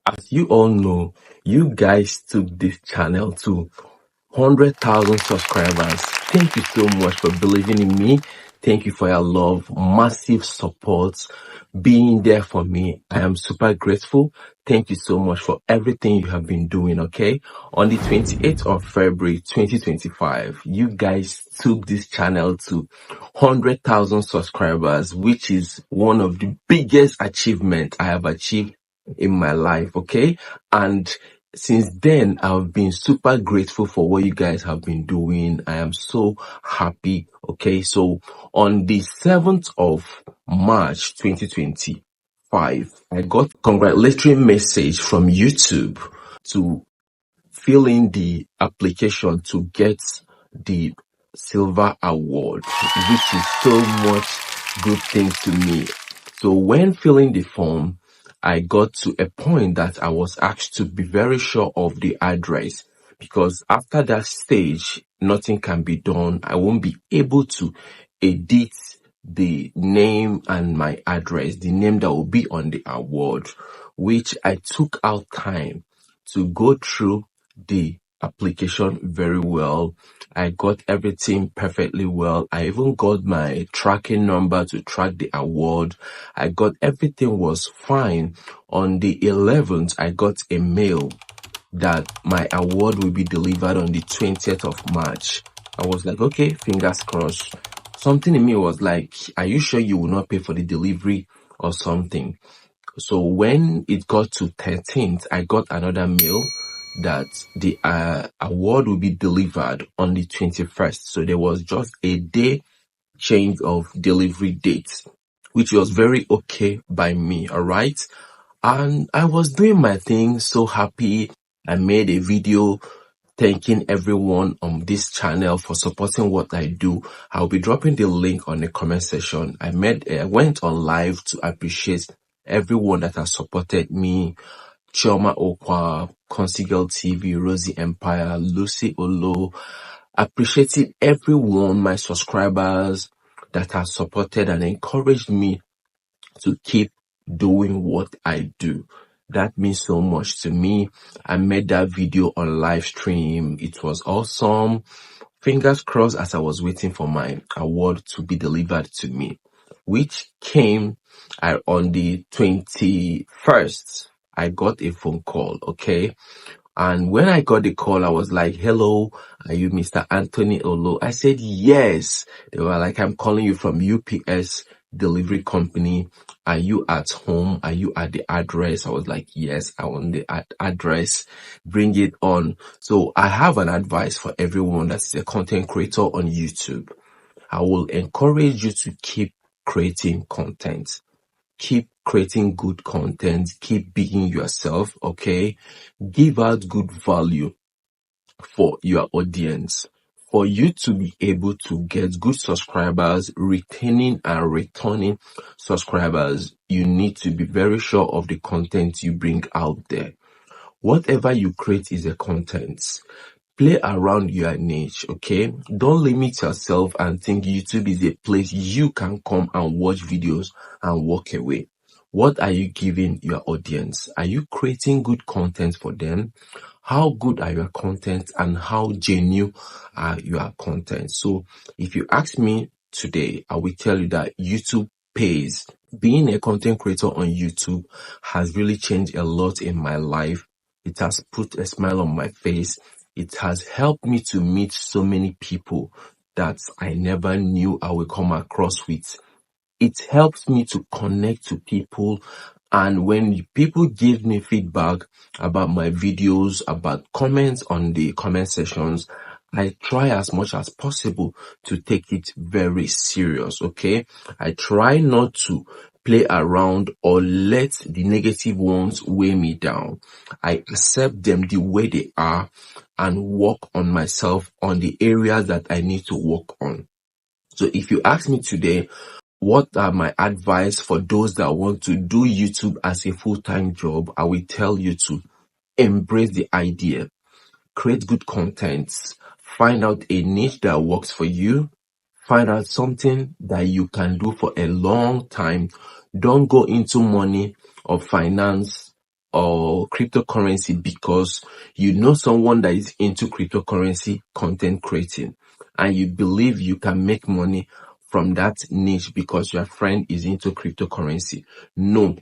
As you all know, you guys took this channel to 100,000 subscribers. Thank you so much for believing in me. Thank you for your love, massive support, being there for me. I am super grateful. Thank you so much for everything you have been doing, okay? On the 28th of February 2025, you guys took this channel to 100,000 subscribers, which is one of the biggest achievements I have achieved in my life, okay? And since then, I've been super grateful for what you guys have been doing. I am so happy. Okay, so on the 7th of March 2025, I got a congratulatory message from YouTube to fill in the application to get the silver award, which is so much good things to me. So when filling the form, I got to a point that I was asked to be very sure of the address, because after that stage, nothing can be done. I won't be able to edit the name and my address, the name that will be on the award, which I took out time to go through the application very well. I got everything perfectly well. I even got my tracking number to track the award. I got everything was fine. On the 11th, I got a mail that my award will be delivered on the 20th of March. I was like, okay, fingers crossed. Something in me was like, are you sure you will not pay for the delivery or something? So when it got to 13th, I got another mail that the award will be delivered on the 21st. So there was just a day change of delivery date, which was very okay by me. All right. And I was doing my thing, so happy. I made a video thanking everyone on this channel for supporting what I do. I'll be dropping the link on the comment section. I went on live to appreciate everyone that has supported me. Chioma Okwa, Consigel TV, Rosie Empire, Lucy Olo, appreciating everyone, my subscribers that have supported and encouraged me to keep doing what I do. That means so much to me. I made that video on live stream. It was awesome. Fingers crossed as I was waiting for my award to be delivered to me, which came on the 21st. I got a phone call, okay? And when I got the call, I was like, hello, are you Mr. Anthony Olo? I said, yes. They were like, I'm calling you from UPS delivery company. Are you at home? Are you at the address? I was like, yes, I want the address. Bring it on. So I have an advice for everyone that's a content creator on YouTube. I will encourage you to keep creating content. Keep creating good content. Keep being yourself, okay? Give out good value for your audience. For you to be able to get good subscribers, retaining and returning subscribers, you need to be very sure of the content you bring out there. Whatever you create is a content. Play around your niche, okay? Don't limit yourself and think YouTube is a place you can come and watch videos and walk away. What are you giving your audience? Are you creating good content for them? How good are your content and how genuine are your content? So if you ask me today, I will tell you that YouTube pays. Being a content creator on YouTube has really changed a lot in my life. It has put a smile on my face. It has helped me to meet so many people that I never knew I would come across with. It helps me to connect to people. And when people give me feedback about my videos, about comments on the comment sections, I try as much as possible to take it very serious, okay? I try not to play around or let the negative ones weigh me down. I accept them the way they are and work on myself on the areas that I need to work on. So if you ask me today, what are my advice for those that want to do YouTube as a full-time job? I will tell you to embrace the idea, create good content, find out a niche that works for you, find out something that you can do for a long time. Don't go into money or finance or cryptocurrency because you know someone that is into cryptocurrency content creating and you believe you can make money from that niche because your friend is into cryptocurrency. No,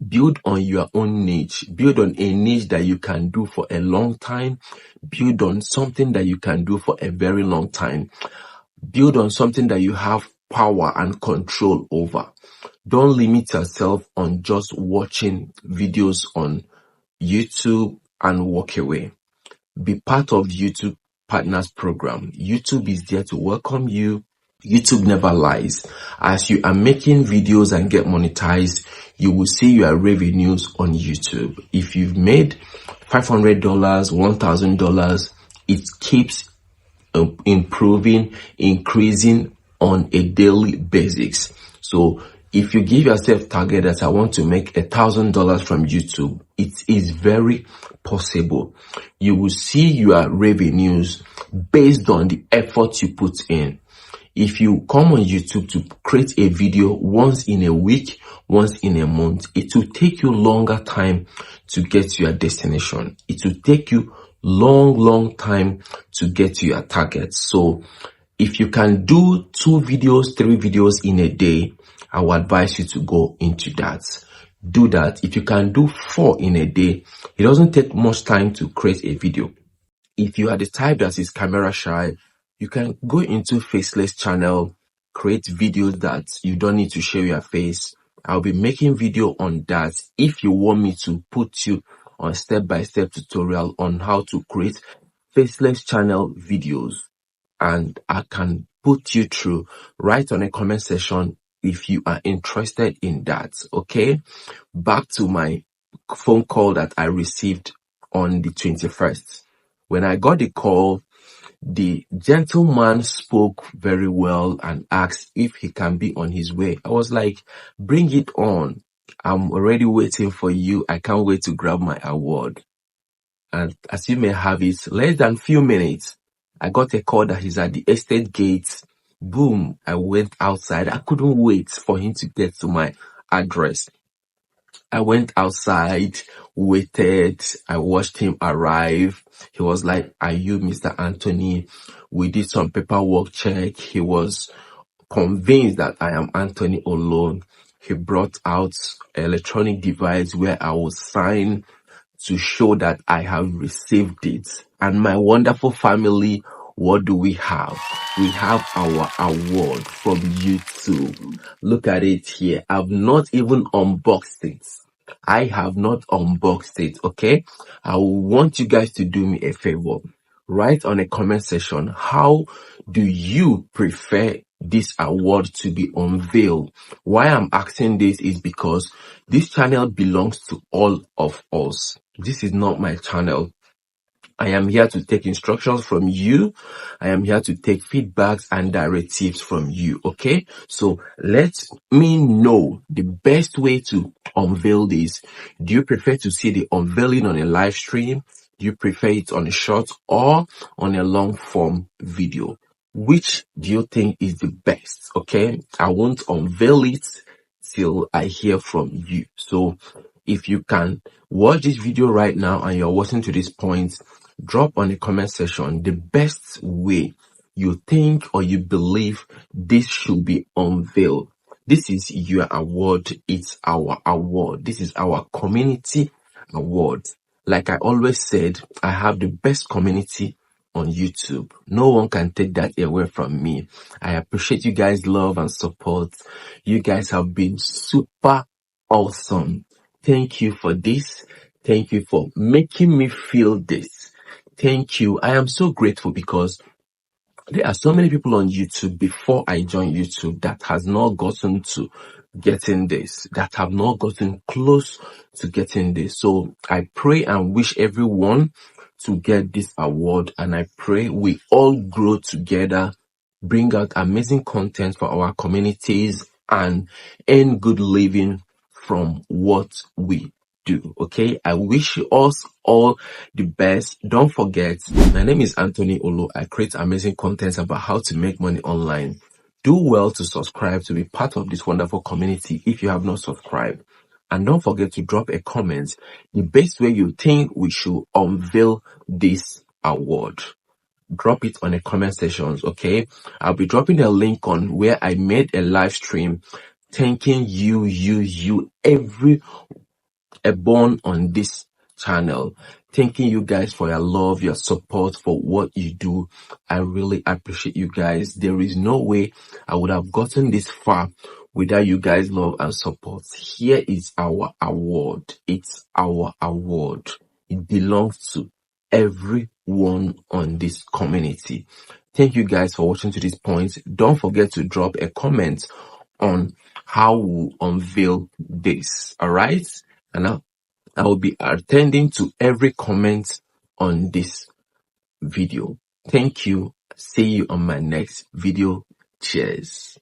build on your own niche. Build on a niche that you can do for a long time. Build on something that you can do for a very long time. Build on something that you have power and control over. Don't limit yourself on just watching videos on YouTube and walk away. Be part of YouTube Partners Program. YouTube is there to welcome you. YouTube never lies. As you are making videos and get monetized, you will see your revenues on YouTube. If you've made $500, $1,000, it keeps improving, increasing on a daily basis. So if you give yourself target that I want to make $1,000 from YouTube, it is very possible. You will see your revenues based on the effort you put in. If you come on YouTube to create a video once in a week, once in a month, it will take you longer time to get to your destination. It will take you long time to get to your target. So if you can do 2 videos, 3 videos in a day, I would advise you to go into that. Do that. If you can do 4 in a day, it doesn't take much time to create a video. If you are the type that is camera shy, you can go into faceless channel, create videos that you don't need to show your face. I'll be making video on that if you want me to put you on step-by-step tutorial on how to create faceless channel videos, and I can put you through. Write on a comment section if you are interested in that. Okay, back to my phone call that I received on the 21st. When I got the call, the gentleman spoke very well and asked if he can be on his way. I was like, bring it on. I'm already waiting for you. I can't wait to grab my award. And as you may have it, less than few minutes, I got a call that he's at the estate gate. Boom, I went outside. I couldn't wait for him to get to my address. I went outside, waited. I watched him arrive. He was like, are you Mr. Anthony? We did some paperwork check. He was convinced that I am Anthony alone. He brought out an electronic device where I will sign to show that I have received it. And my wonderful family, what do we have? We have our award from YouTube. Look at it here. I've not even unboxed it. I have not unboxed it, okay? I want you guys to do me a favor. Write on a comment section, how do you prefer this award to be unveiled? Why I'm asking this is because this channel belongs to all of us. This is not my channel. I am here to take instructions from you. I am here to take feedbacks and directives from you. Okay. So let me know the best way to unveil this. Do you prefer to see the unveiling on a live stream? Do you prefer it on a short or on a long form video? Which do you think is the best? Okay. I won't unveil it till I hear from you. So if you can watch this video right now and you're watching to this point, drop on the comment section the best way you think or you believe this should be unveiled. This is your award. It's our award. This is our community award. Like I always said, I have the best community on YouTube. No one can take that away from me. I appreciate you guys' love and support. You guys have been super awesome. Thank you for this. Thank you for making me feel this. Thank you. I am so grateful because there are so many people on YouTube before I joined YouTube that has not gotten to getting this, that have not gotten close to getting this. So I pray and wish everyone to get this award, and I pray we all grow together, bring out amazing content for our communities, and earn good living from what we do. Okay, I wish us all the best. Don't forget, my name is Anthony Olo. I create amazing content about how to make money online. Do well to subscribe to be part of this wonderful community if you have not subscribed. And don't forget to drop a comment the best way you think we should unveil this award. Drop it on the comment sections, okay? I'll be dropping a link on where I made a live stream thanking you, every born on this channel. Thanking you guys for your love, your support, for what you do. I really appreciate you guys. There is no way I would have gotten this far without you guys' love and support. Here is our award. It's our award. It belongs to everyone on this community. Thank you guys for watching to this point. Don't forget to drop a comment on how we unveil this. All right? And I will be attending to every comment on this video. Thank you. See you on my next video. Cheers.